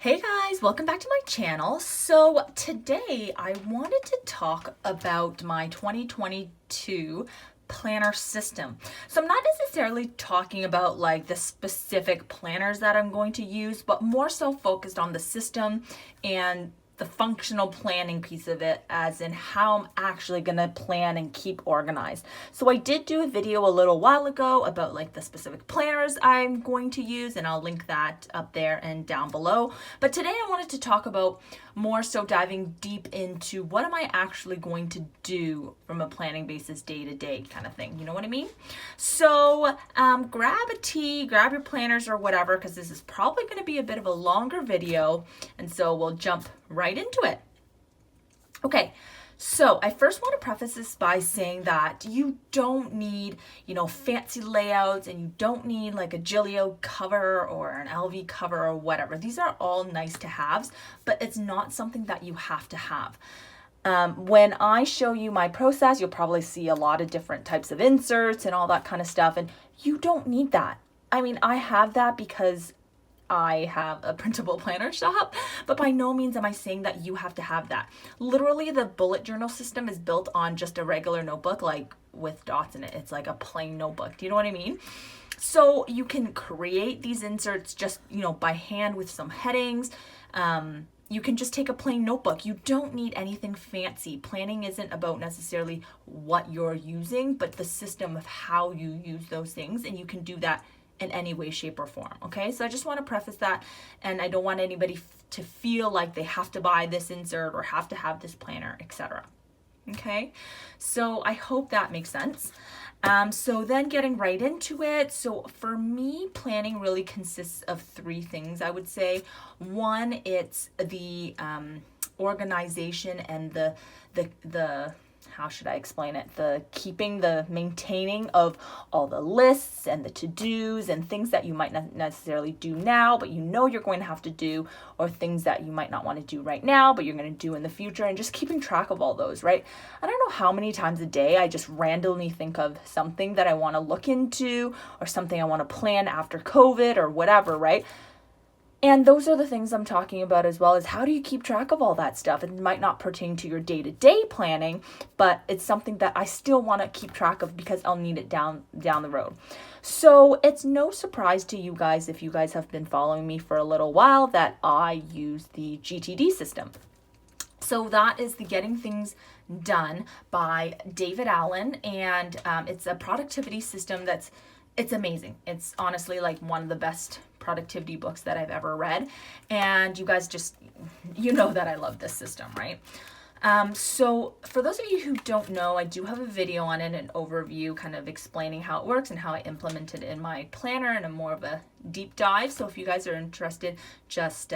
Hey guys, welcome back to my channel. So today I wanted to talk about my 2022 planner system. So I'm not necessarily talking about like the specific planners that I'm going to use, but more so focused on the system and the functional planning piece of it, as in how I'm actually going to plan and keep organized. So I did do a video a little while ago about like the specific planners I'm going to use, and I'll link that up there and down below. But today I wanted to talk about more so diving deep into what am I actually going to do from a planning basis day to day kind of thing. You know what I mean? So grab a tea, grab your planners or whatever, because this is probably going to be a bit of a longer video. And so we'll jump right into it. Okay. So I first want to preface this by saying that you don't need, fancy layouts, and you don't need like a Gillio cover or an LV cover or whatever. These are all nice to haves, but it's not something that you have to have. When I show you my process, you'll probably see a lot of different types of inserts and all that kind of stuff, and you don't need that. I mean, I have that because I have a printable planner shop, but by no means am I saying that you have to have that. Literally, the bullet journal system is built on just a regular notebook, like with dots in it. It's like a plain notebook. Do you know what I mean? So you can create these inserts just, by hand with some headings. You can just take a plain notebook. You don't need anything fancy. Planning isn't about necessarily what you're using, but the system of how you use those things, and you can do that in any way, shape, or form. Okay, so I just want to preface that, and I don't want anybody to feel like they have to buy this insert or have to have this planner, etc. Okay, so I hope that makes sense. So then getting right into it. So for me, planning really consists of three things, I would say. One, it's the organization and the how should I explain it? The maintaining of all the lists and the to-dos and things that you might not necessarily do now, but you're going to have to do, or things that you might not want to do right now, but you're going to do in the future, and just keeping track of all those, right? I don't know how many times a day I just randomly think of something that I want to look into, or something I want to plan after COVID or whatever, right? And those are the things I'm talking about, as well as how do you keep track of all that stuff? It might not pertain to your day-to-day planning, but it's something that I still want to keep track of because I'll need it down the road. So it's no surprise to you guys, if you guys have been following me for a little while, that I use the GTD system. So that is the Getting Things Done by David Allen, and it's a productivity system it's amazing. It's honestly like one of the best productivity books that I've ever read. And you guys just, that I love this system, right? So for those of you who don't know, I do have a video on it, an overview kind of explaining how it works and how I implement it in my planner, and a more of a deep dive. So if you guys are interested, just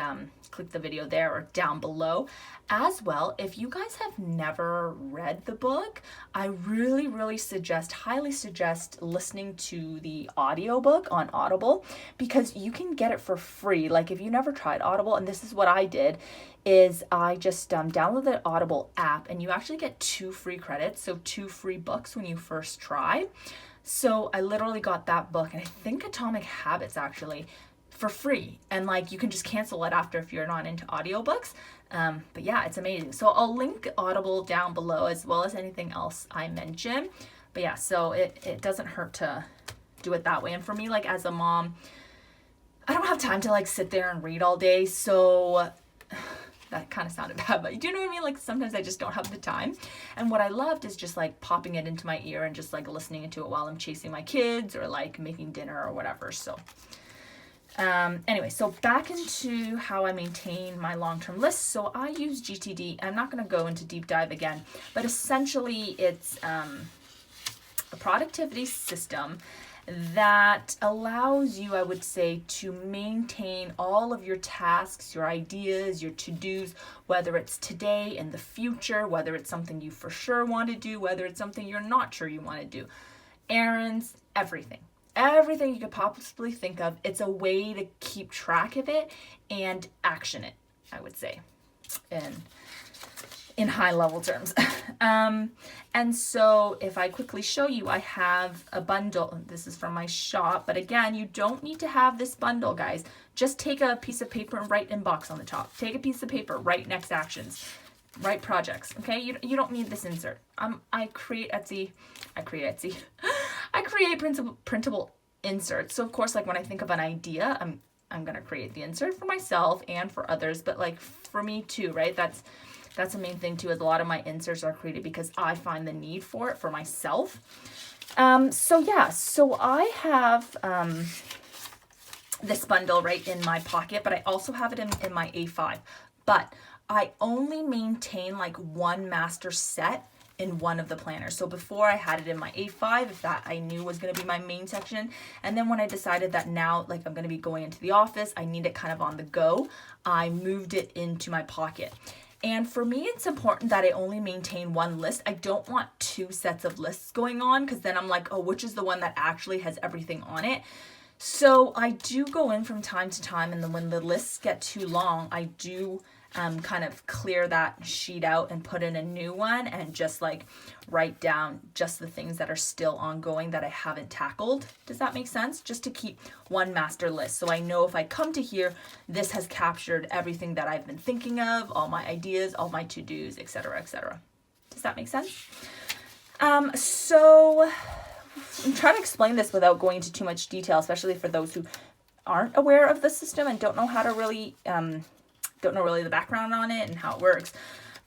click the video there or down below. As well, if you guys have never read the book, I really, really highly suggest listening to the audiobook on Audible, because you can get it for free. Like if you never tried Audible, and this is what I did, is I just downloaded the Audible app, and you actually get 2 free credits, so 2 free books when you first try. So I literally got that book, and I think Atomic Habits actually, for free. And like you can just cancel it after if you're not into audiobooks. But yeah, it's amazing. So I'll link Audible down below, as well as anything else I mention. But yeah, so it doesn't hurt to do it that way. And for me, like as a mom, I don't have time to like sit there and read all day. So that kind of sounded bad, but do you know what I mean? Like sometimes I just don't have the time. And what I loved is just like popping it into my ear and just like listening to it while I'm chasing my kids or like making dinner or whatever. So anyway, so back into how I maintain my long-term lists. So I use GTD. I'm not going to go into deep dive again, but essentially it's a productivity system that allows you, I would say, to maintain all of your tasks, your ideas, your to-dos, whether it's today, in the future, whether it's something you for sure want to do, whether it's something you're not sure you want to do, errands, everything you could possibly think of. It's a way to keep track of it and action it, I would say, in high level terms. And so if I quickly show you, I have a bundle. This is from my shop, but again, you don't need to have this bundle, guys. Just take a piece of paper and write inbox on the top. Take a piece of paper, write next actions, write projects. Okay, you don't need this insert. I create printable inserts. So of course, like when I think of an idea, I'm gonna create the insert for myself and for others, but like for me too, right? That's the main thing too, is a lot of my inserts are created because I find the need for it for myself. So yeah, so I have this bundle right in my pocket, but I also have it in my A5. But I only maintain like one master set in one of the planners. So before I had it in my A5, if that I knew was going to be my main section. And then when I decided that now, like I'm going to be going into the office, I need it kind of on the go, I moved it into my pocket. And for me, it's important that I only maintain one list. I don't want two sets of lists going on, because then I'm like, oh, which is the one that actually has everything on it? So I do go in from time to time, and then when the lists get too long, I do kind of clear that sheet out and put in a new one and just like write down just the things that are still ongoing that I haven't tackled. Does that make sense? Just to keep one master list. So I know if I come to here, this has captured everything that I've been thinking of, all my ideas, all my to-dos, etc., etc. Does that make sense? So I'm trying to explain this without going into too much detail, especially for those who aren't aware of the system and don't know how to really don't know really the background on it and how it works.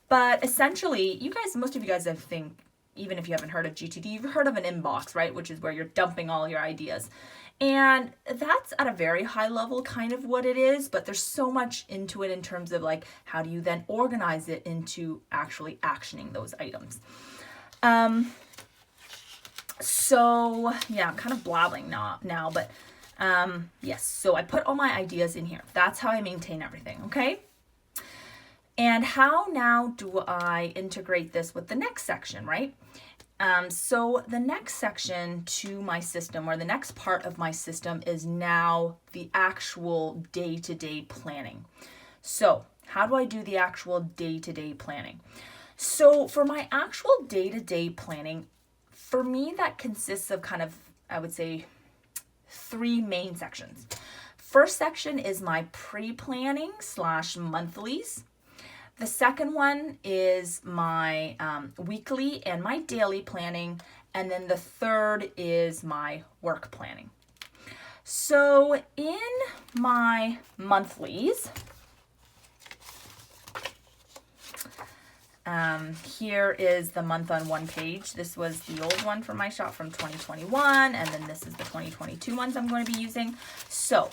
But essentially, most of you guys, I think, even if you haven't heard of GTD, you've heard of an inbox, right? Which is where you're dumping all your ideas. And that's at a very high level kind of what it is, but there's so much into it in terms of like, how do you then organize it into actually actioning those items? So yeah, I'm kind of blabbing now, but yes, so I put all my ideas in here. That's how I maintain everything, okay? And how now do I integrate this with the next section, right? So the next section to my system, or the next part of my system, is now the actual day-to-day planning. So how do I do the actual day-to-day planning? So for my actual day-to-day planning, for me, that consists of kind of, I would say, 3 main sections. First section is my pre-planning / monthlies. The second one is my weekly and my daily planning. And then the third is my work planning. So in my monthlies, here is the month on one page. This was the old one from my shop from 2021, and then this is the 2022 ones I'm going to be using. So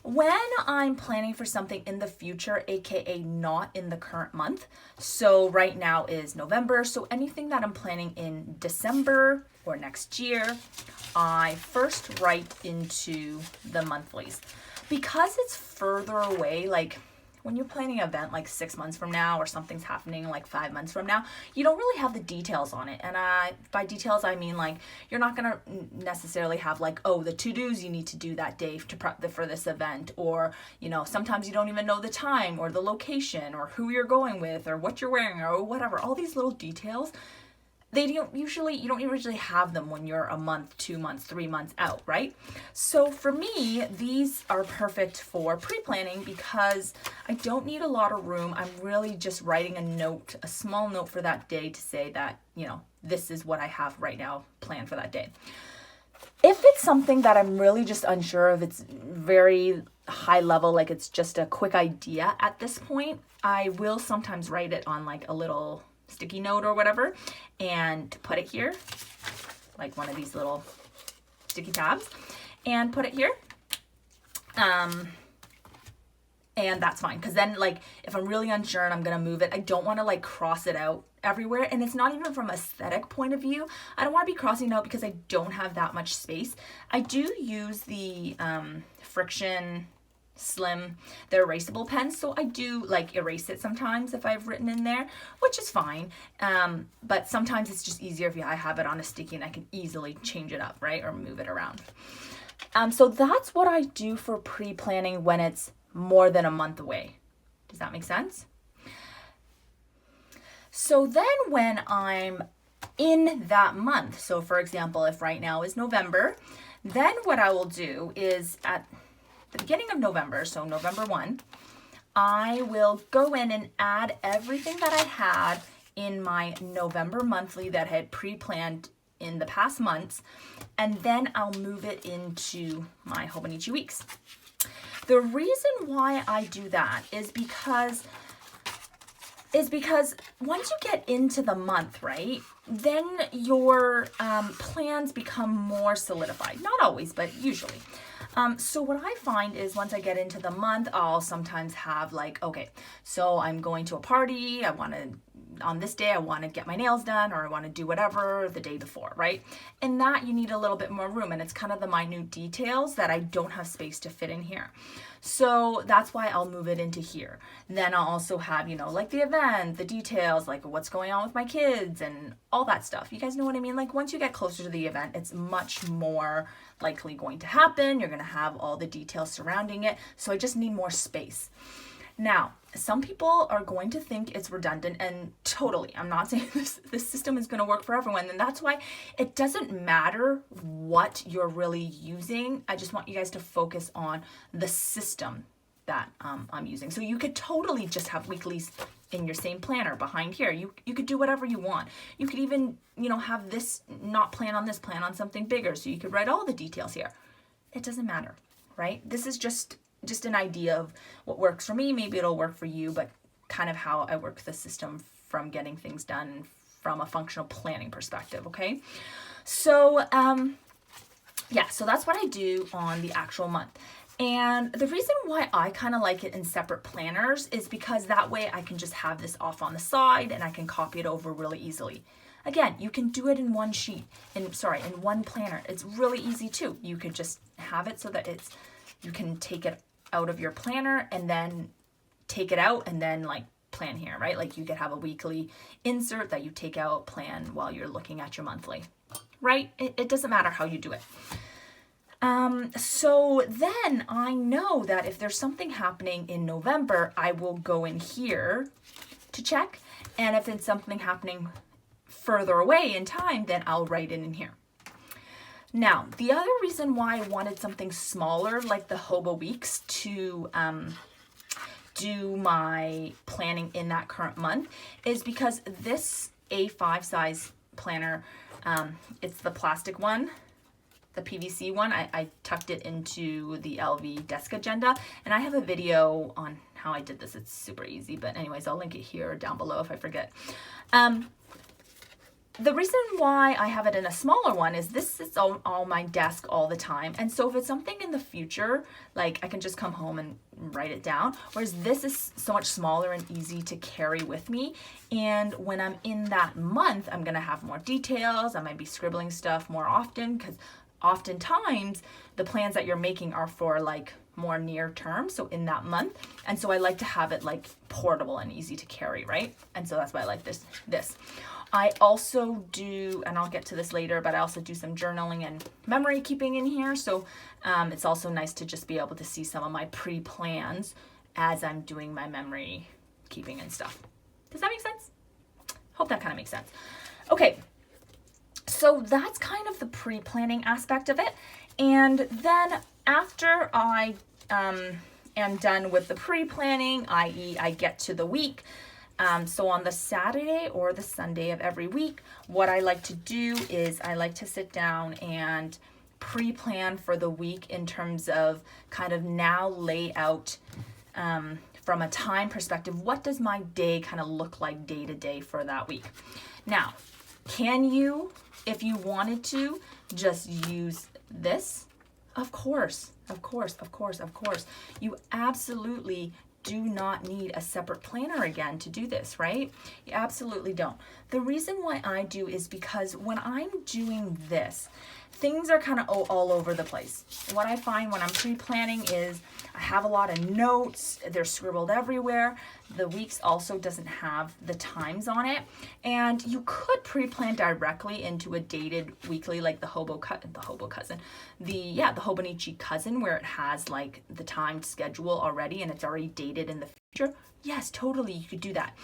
when I'm planning for something in the future, aka not in the current month, so right now is November, so anything that I'm planning in December or next year, I first write into the monthlies. Because it's further away, like when you're planning an event like 6 months from now, or something's happening like 5 months from now, you don't really have the details on it. And by details, I mean like you're not going to necessarily have like, oh, the to-dos you need to do that day to prep for this event. Or, you know, sometimes you don't even know the time or the location or who you're going with or what you're wearing or whatever. All these little details, you don't usually have them when you're a month, 2 months, 3 months out, right? So for me, these are perfect for pre-planning because I don't need a lot of room. I'm really just writing a small note for that day to say that, you know, this is what I have right now planned for that day. If it's something that I'm really just unsure of, it's very high level, like it's just a quick idea at this point, I will sometimes write it on like a little sticky note or whatever and put it here, like one of these little sticky tabs, and put it here. And that's fine, because then like if I'm really unsure and I'm gonna move it, I don't want to like cross it out everywhere. And it's not even from aesthetic point of view. I don't want to be crossing it out because I don't have that much space. I do use the Friction Slim, the erasable pens, so I do like erase it sometimes if I've written in there, which is fine, but sometimes it's just easier if I have it on a sticky and I can easily change it up, right, or move it around. So that's what I do for pre-planning when it's more than a month away. Does that make sense? So then when I'm in that month, so for example, if right now is November, then what I will do is the beginning of November, so November 1, I will go in and add everything that I had in my November monthly that I had pre-planned in the past months, and then I'll move it into my Hobonichi weeks. The reason why I do that is because once you get into the month, right, then your plans become more solidified. Not always, but usually. So what I find is once I get into the month, I'll sometimes have like, okay, so I'm going to a party, on this day I want to get my nails done, or I want to do whatever the day before, right? And that you need a little bit more room, and it's kind of the minute details that I don't have space to fit in here. So that's why I'll move it into here. Then I'll also have, like the event, the details, like what's going on with my kids and all that stuff. You guys know what I mean? Like once you get closer to the event, it's much more likely going to happen. You're going to have all the details surrounding it. So I just need more space. Now, some people are going to think it's redundant, and totally, I'm not saying this system is going to work for everyone, and that's why it doesn't matter what you're really using. I just want you guys to focus on the system that I'm using. So you could totally just have weeklies in your same planner behind here. You could do whatever you want. You could even, have this, not plan on this, plan on something bigger, so you could write all the details here. It doesn't matter, right? This is just an idea of what works for me. Maybe it'll work for you, but kind of how I work the system from getting things done from a functional planning perspective, okay? So, so that's what I do on the actual month. And the reason why I kind of like it in separate planners is because that way I can just have this off on the side and I can copy it over really easily. Again, you can do it in one sheet, in one planner. It's really easy too. You could just have it so that you can take it out of your planner and then take it out and then like plan here, right? Like you could have a weekly insert that you take out, plan while you're looking at your monthly, right? It doesn't matter how you do it. So then I know that if there's something happening in November, I will go in here to check. And if it's something happening further away in time, then I'll write it in here. Now, the other reason why I wanted something smaller like the Hobo Weeks to do my planning in that current month is because this A5 size planner, it's the plastic one, the PVC one. I tucked it into the LV desk agenda, and I have a video on how I did this. It's super easy, but anyways, I'll link it here or down below if I forget. The reason why I have it in a smaller one is this is on my desk all the time. And so if it's something in the future, like I can just come home and write it down. Whereas this is so much smaller and easy to carry with me. And when I'm in that month, I'm going to have more details. I might be scribbling stuff more often because oftentimes the plans that you're making are for like more near term, so in that month. And so I like to have it like portable and easy to carry, right? And so that's why I like this. I also do, and I'll get to this later, but I also do some journaling and memory keeping in here. So it's also nice to just be able to see some of my pre-plans as I'm doing my memory keeping and stuff. Does that make sense? Hope that kind of makes sense. Okay, so that's kind of the pre-planning aspect of it. And then after I am done with the pre-planning, i.e. I get to the week, so on the Saturday or the Sunday of every week, what I like to do is I like to sit down and pre-plan for the week in terms of kind of now lay out from a time perspective, what does my day kind of look like day to day for that week? Now, can you, if you wanted to, just use this? Of course. You absolutely do not need a separate planner again to do this, right? You absolutely don't. The reason why I do is because when I'm doing this, things are kind of all over the place. What I find when I'm pre-planning is I have a lot of notes, they're scribbled everywhere. The weeks also doesn't have the times on it. And you could pre-plan directly into a dated weekly like the Hobonichi cousin, where it has like the timed schedule already and it's already dated in the future. Yes, totally, you could do that.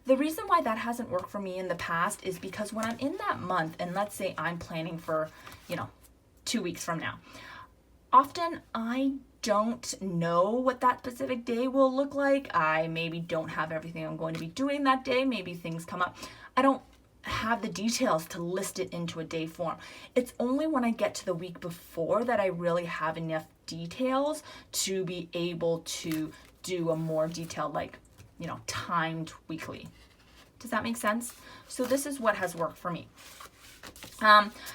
The reason why that hasn't worked for me in the past is because when I'm in that month, and let's say I'm planning for, 2 weeks from now, often I don't know what that specific day will look like, I maybe don't have everything I'm going to be doing that day, maybe things come up, I don't have the details to list it into a day form. It's only when I get to the week before that I really have enough details to be able to do a more detailed, like, timed weekly. Does that make sense? So this is what has worked for me.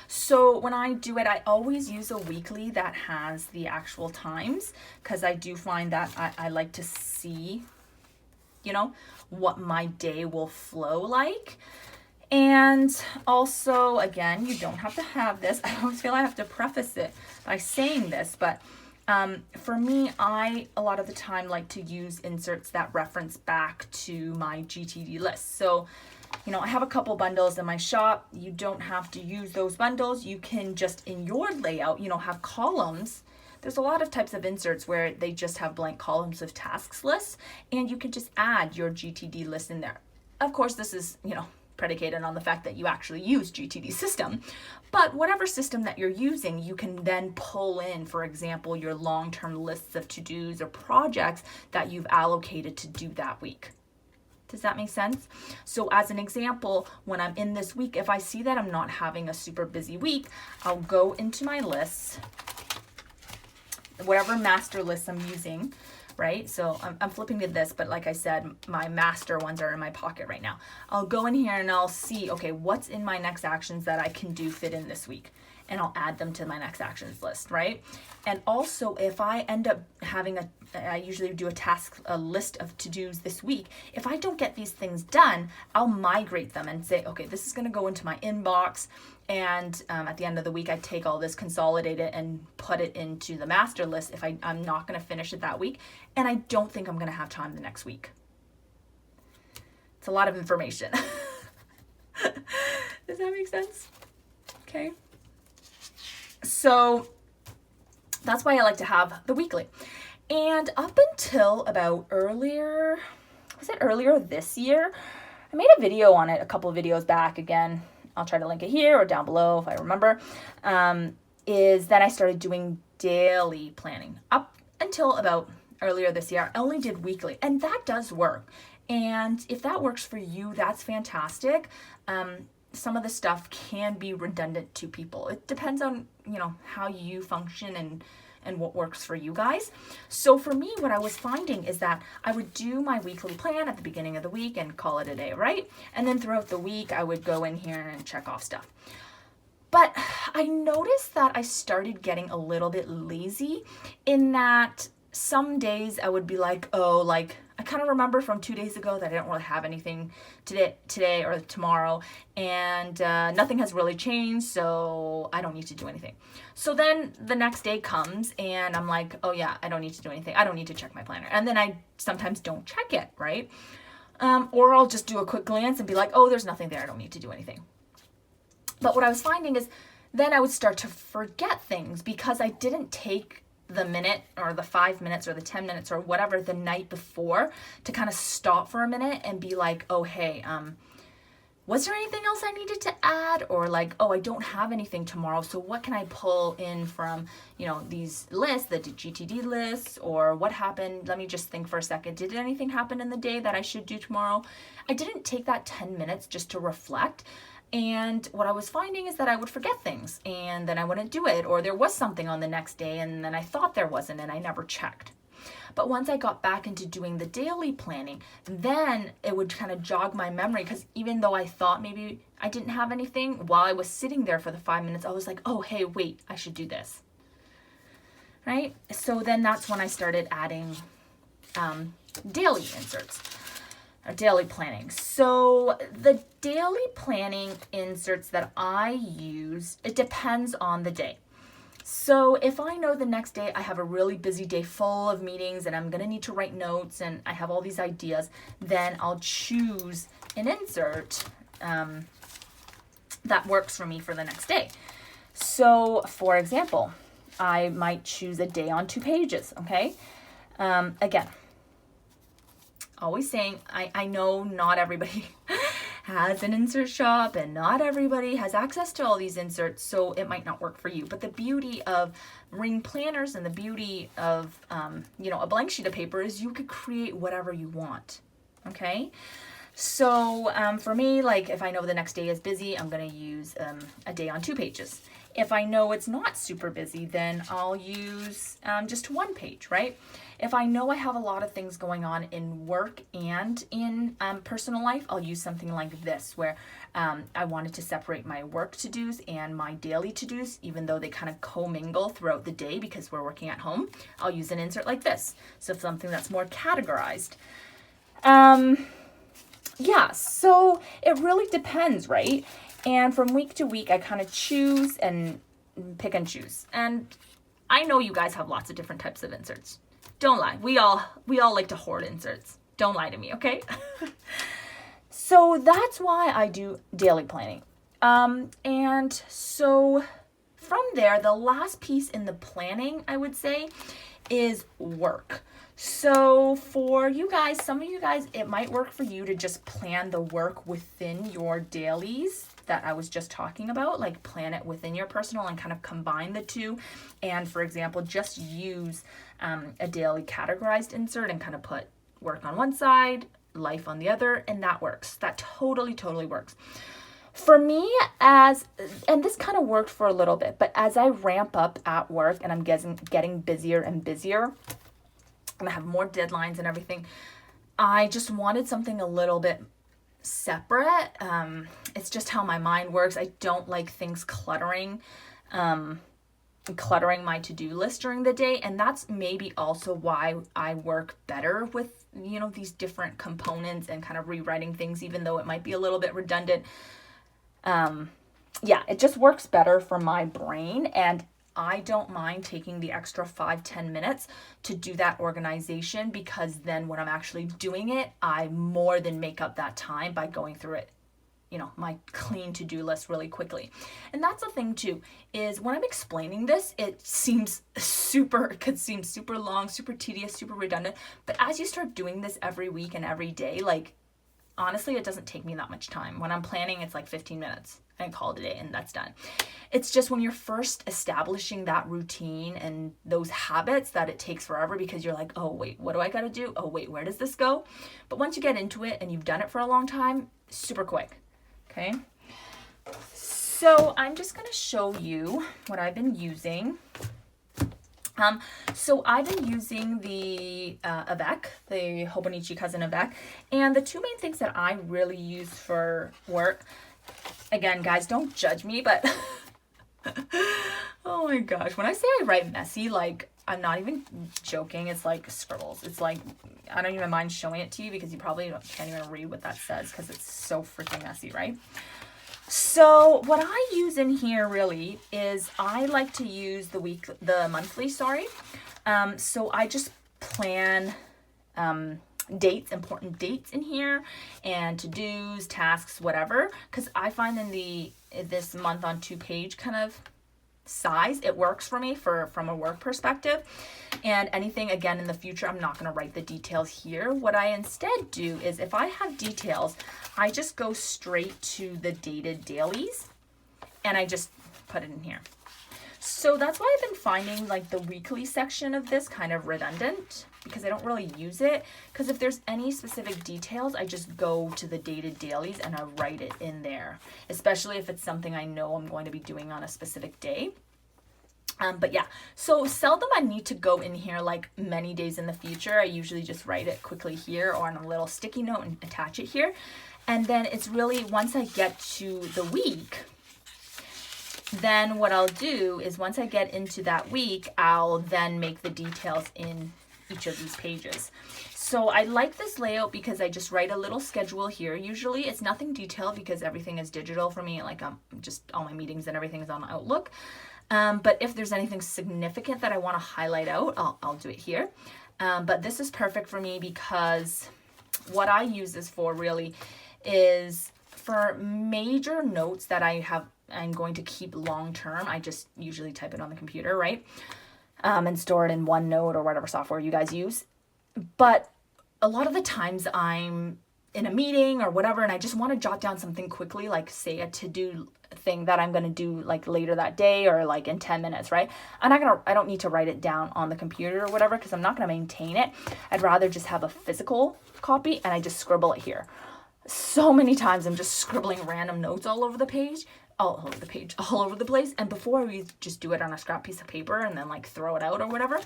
So when I do it, I always use a weekly that has the actual times, because I do find that I like to see, what my day will flow like. And also, again, you don't have to have this. I always feel I have to preface it by saying this, but for me, I, a lot of the time, like to use inserts that reference back to my GTD list. So, I have a couple bundles in my shop. You don't have to use those bundles. You can just, in your layout, have columns. There's a lot of types of inserts where they just have blank columns of tasks lists, and you can just add your GTD list in there. Of course, this is, predicated on the fact that you actually use GTD system, but whatever system that you're using, you can then pull in, for example, your long-term lists of to-dos or projects that you've allocated to do that week. Does that make sense? So as an example, when I'm in this week, if I see that I'm not having a super busy week, I'll go into my lists, whatever master list I'm using, right? So I'm flipping to this, but like I said, my master ones are in my pocket right now. I'll go in here and I'll see, okay, what's in my next actions that I can do fit in this week? And I'll add them to my next actions list, right? And also, if I end up having I usually do a list of to-dos this week. If I don't get these things done, I'll migrate them and say, okay, this is going to go into my inbox. And at the end of the week, I take all this, consolidate it, and put it into the master list if I'm not going to finish it that week. And I don't think I'm going to have time the next week. It's a lot of information. Does that make sense? Okay. So that's why I like to have the weekly. And up until about earlier this year, I made a video on it, a couple of videos back. Again, I'll try to link it here or down below if I remember, is that I started doing daily planning. Up until about earlier this year, I only did weekly, and that does work. And if that works for you, that's fantastic. Some of the stuff can be redundant to people. It depends on, how you function and what works for you guys. So for me, what I was finding is that I would do my weekly plan at the beginning of the week and call it a day, right? And then throughout the week, I would go in here and check off stuff. But I noticed that I started getting a little bit lazy in that some days I would be like, I kind of remember from 2 days ago that I don't really have anything today or tomorrow, and nothing has really changed, so I don't need to do anything. So then the next day comes and I'm like, oh yeah, I don't need to do anything. I don't need to check my planner. And then I sometimes don't check it, right? Or I'll just do a quick glance and be like, oh, there's nothing there. I don't need to do anything. But what I was finding is then I would start to forget things because I didn't take the minute or the 5 minutes or the 10 minutes or whatever the night before to kind of stop for a minute and be like, oh, hey, was there anything else I needed to add? Or like, oh, I don't have anything tomorrow, so what can I pull in from, these lists, the GTD lists, or what happened? Let me just think for a second. Did anything happen in the day that I should do tomorrow? I didn't take that 10 minutes just to reflect. And what I was finding is that I would forget things and then I wouldn't do it, or there was something on the next day and then I thought there wasn't and I never checked. But once I got back into doing the daily planning, then it would kind of jog my memory, because even though I thought maybe I didn't have anything, while I was sitting there for the 5 minutes, I was like, oh, hey, wait, I should do this. Right? So then that's when I started adding daily inserts. Or daily planning. So the daily planning inserts that I use, it depends on the day. So if I know the next day I have a really busy day full of meetings and I'm going to need to write notes and I have all these ideas, then I'll choose an insert that works for me for the next day. So for example, I might choose a day on 2 pages, okay? Again, always saying, I know not everybody has an insert shop, and not everybody has access to all these inserts, so it might not work for you. But the beauty of ring planners and the beauty of, a blank sheet of paper is you could create whatever you want, okay? So for me, like if I know the next day is busy, I'm going to use a day on 2 pages. If I know it's not super busy, then I'll use just 1 page, right? If I know I have a lot of things going on in work and in personal life, I'll use something like this, where I wanted to separate my work to-dos and my daily to-dos, even though they kind of commingle throughout the day because we're working at home. I'll use an insert like this, so something that's more categorized. Yeah, so it really depends, right? And from week to week, I kind of choose and pick and choose. And I know you guys have lots of different types of inserts. Don't lie. We all like to hoard inserts. Don't lie to me, okay? So that's why I do daily planning. And so from there, the last piece in the planning, I would say, is work. So for you guys, some of you guys, it might work for you to just plan the work within your dailies that I was just talking about, like plan it within your personal and kind of combine the two. And for example, just use a daily categorized insert and kind of put work on one side, life on the other, and that works. That totally works. For me, and this kind of worked for a little bit, but as I ramp up at work and I'm getting busier and busier, and I have more deadlines and everything, I just wanted something a little bit separate. It's just how my mind works. I don't like things cluttering my to-do list during the day, and that's maybe also why I work better with, these different components and kind of rewriting things, even though it might be a little bit redundant. It just works better for my brain, and I don't mind taking the extra 5-10 minutes to do that organization, because then when I'm actually doing it, I more than make up that time by going through it, my clean to-do list really quickly. And that's the thing too, is when I'm explaining this, it could seem super long, super tedious, super redundant. But as you start doing this every week and every day, like, honestly, it doesn't take me that much time. When I'm planning, it's like 15 minutes and call it a day and that's done. It's just when you're first establishing that routine and those habits that it takes forever, because you're like, oh wait, what do I got to do? Oh wait, where does this go? But once you get into it and you've done it for a long time, super quick. Okay. So I'm just going to show you what I've been using. So I've been using the Avec, the Hobonichi Cousin Avec, and the two main things that I really use for work, again, guys, don't judge me, but oh my gosh, when I say I write messy, like, I'm not even joking. It's like scribbles. It's like, I don't even mind showing it to you because you probably can't even read what that says because it's so freaking messy, right? So what I use in here really is I like to use the monthly. So I just plan dates, important dates in here, and to-dos, tasks, whatever, because I find in this month on 2-page kind of size, it works for me from a work perspective. And anything, again, in the future, I'm not going to write the details here. What I instead do is, if I have details, I just go straight to the dated dailies and I just put it in here. So that's why I've been finding like the weekly section of this kind of redundant, because I don't really use it. Because if there's any specific details, I just go to the dated dailies and I write it in there, especially if it's something I know I'm going to be doing on a specific day. But yeah, so seldom I need to go in here like many days in the future. I usually just write it quickly here or on a little sticky note and attach it here. And then it's really, once I get to the week, then what I'll do is once I get into that week, I'll then make the details in each of these pages. So I like this layout because I just write a little schedule here. Usually it's nothing detailed because everything is digital for me. Like just all my meetings and everything is on Outlook. But if there's anything significant that I want to highlight out, I'll do it here. But this is perfect for me because what I use this for really is for major notes that I'm going to keep long term. I just usually type it on the computer, right? And store it in OneNote or whatever software you guys use. But a lot of the times I'm in a meeting or whatever, and I just want to jot down something quickly, like say a to-do thing that I'm going to do like later that day or like in 10 minutes, right? I don't need to write it down on the computer or whatever, because I'm not going to maintain it. I'd rather just have a physical copy and I just scribble it here. So many times I'm just scribbling random notes all over the place. And before I would just do it on a scrap piece of paper and then like throw it out or whatever.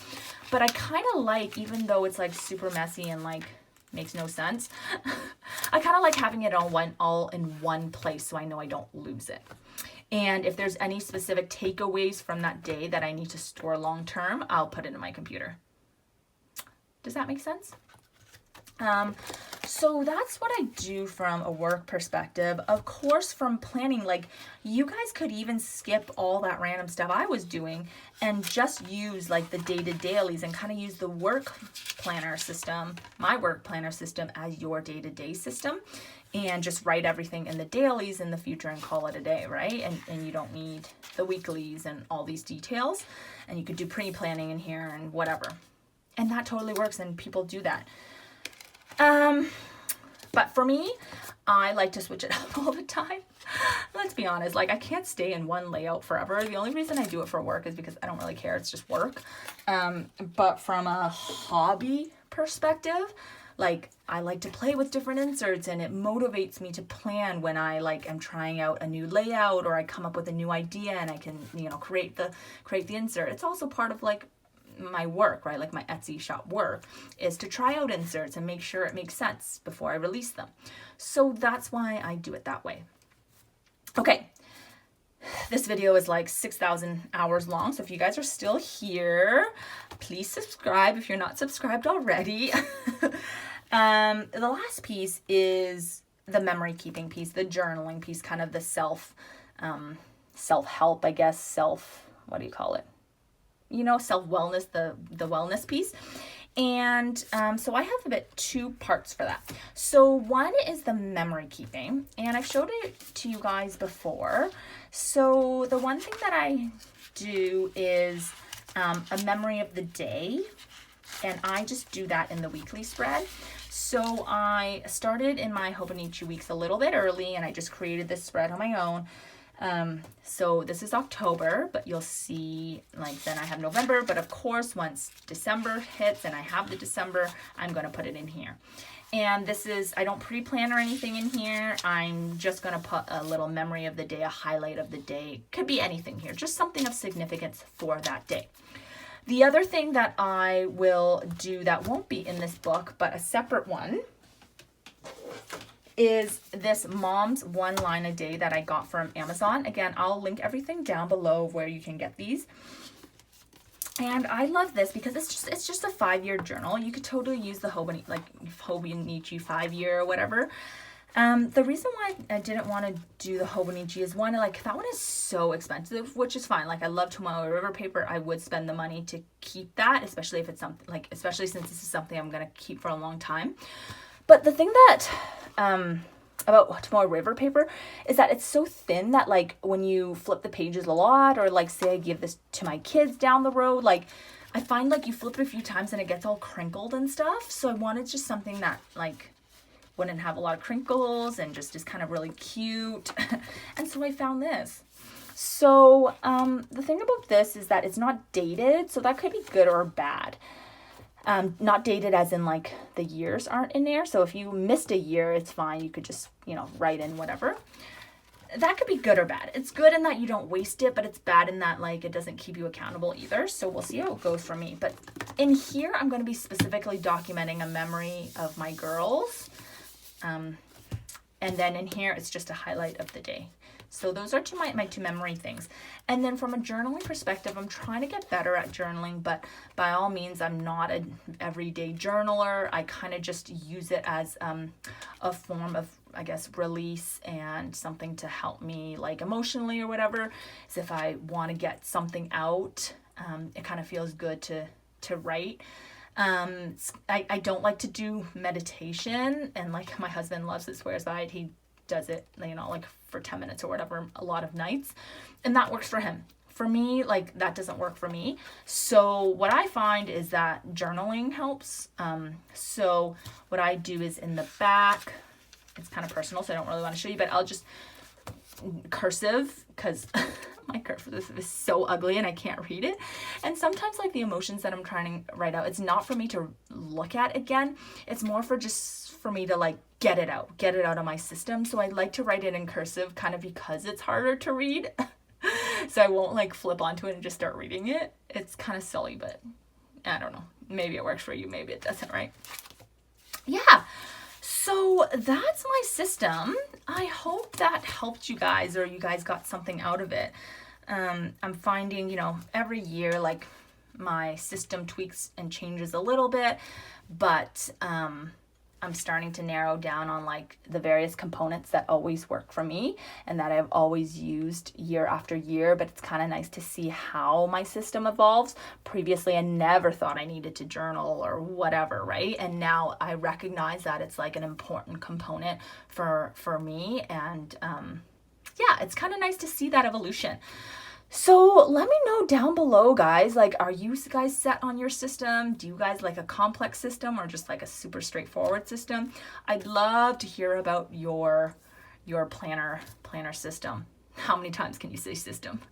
But I kind of like, even though it's like super messy and like makes no sense, I kind of like having it all in one place so I know I don't lose it. And if there's any specific takeaways from that day that I need to store long term, I'll put it in my computer. Does that make sense? So that's what I do from a work perspective. Of course, from planning, like you guys could even skip all that random stuff I was doing and just use like the day-to-dailies and kind of use the work planner system, my work planner system, as your day-to-day system, and just write everything in the dailies in the future and call it a day, right? And you don't need the weeklies and all these details, and you could do pre-planning in here and whatever. And that totally works, and people do that. But for me, I like to switch it up all the time. Let's be honest, like I can't stay in one layout forever. The only reason I do it for work is because I don't really care. It's just work. But from a hobby perspective, like I like to play with different inserts, and it motivates me to plan when I like am trying out a new layout, or I come up with a new idea and I can, create the insert. It's also part of like my work, right? Like my Etsy shop work is to try out inserts and make sure it makes sense before I release them. So that's why I do it that way. Okay. This video is like 6,000 hours long. So if you guys are still here, please subscribe if you're not subscribed already. The last piece is the memory keeping piece, the journaling piece, kind of the self-help, I guess, what do you call it? Self-wellness, the wellness piece. And so I have about two parts for that. So one is the memory keeping, and I've showed it to you guys before. So the one thing that I do is a memory of the day, and I just do that in the weekly spread. So I started in my Hobonichi weeks a little bit early, and I just created this spread on my own. So this is October, but you'll see like then I have November, but of course once December hits and I have the December, I'm going to put it in here. And this is, I don't pre-plan or anything in here. I'm just going to put a little memory of the day, a highlight of the day. Could be anything here, just something of significance for that day. The other thing that I will do that won't be in this book, but a separate one, is this Mom's One Line a Day that I got from Amazon. Again, I'll link everything down below where you can get these. And I love this because it's just a 5-year journal. You could totally use the Hobonichi 5-year or whatever. The reason why I didn't want to do the Hobonichi is one, like that one is so expensive, which is fine. Like I love Tomoe River paper. I would spend the money to keep that, especially if it's something like, especially since this is something I'm going to keep for a long time. But the thing that about Tomoe River paper is that it's so thin that like when you flip the pages a lot, or like say I give this to my kids down the road, like I find like you flip it a few times and it gets all crinkled and stuff. So I wanted just something that like wouldn't have a lot of crinkles and just is kind of really cute. And so I found this. So the thing about this is that it's not dated, so that could be good or bad. Not dated as in like the years aren't in there. So if you missed a year, it's fine. You could just, write in whatever. That could be good or bad. It's good in that you don't waste it, but it's bad in that like it doesn't keep you accountable either. So we'll see how it goes for me. But in here, I'm going to be specifically documenting a memory of my girls. And then in here, it's just a highlight of the day. So those are my two memory things. And then from a journaling perspective, I'm trying to get better at journaling, but by all means, I'm not an everyday journaler. I kind of just use it as a form of, I guess, release and something to help me like emotionally or whatever. So if I want to get something out, it kind of feels good to write. I don't like to do meditation, and like my husband loves it, swears by it. He does it, like for 10 minutes or whatever, a lot of nights, and that works for him. For me, like that doesn't work for me. So what I find is that journaling helps. So what I do is in the back, it's kind of personal, so I don't really want to show you, but I'll just cursive, because my cursive is so ugly and I can't read it. And sometimes like the emotions that I'm trying to write out, it's not for me to look at again. It's more for just for me to like get it out of my system. So I like to write it in cursive kind of because it's harder to read. So I won't like flip onto it and just start reading it. It's kind of silly, but I don't know. Maybe it works for you. Maybe it doesn't, right? Yeah. So that's my system. I hope that helped you guys, or you guys got something out of it. I'm finding, you know, every year, like my system tweaks and changes a little bit, but I'm starting to narrow down on like the various components that always work for me and that I've always used year after year. But it's kind of nice to see how my system evolves. Previously, I never thought I needed to journal or whatever, right? And now I recognize that it's like an important component for me. And yeah, it's kind of nice to see that evolution. So let me know down below, guys, like, are you guys set on your system? Do you guys like a complex system or just like a super straightforward system? I'd love to hear about your planner system. How many times can you say system?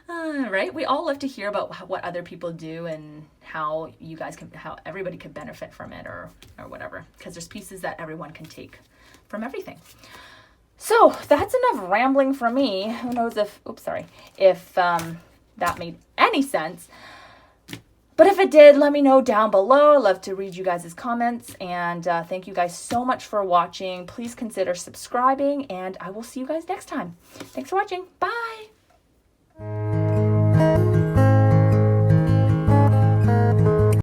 Right? We all love to hear about what other people do and how you guys can, how everybody could benefit from it or whatever, because there's pieces that everyone can take from everything. So that's enough rambling from me. Who knows if, if that made any sense. But if it did, let me know down below. I love to read you guys' comments. And thank you guys so much for watching. Please consider subscribing, and I will see you guys next time. Thanks for watching. Bye.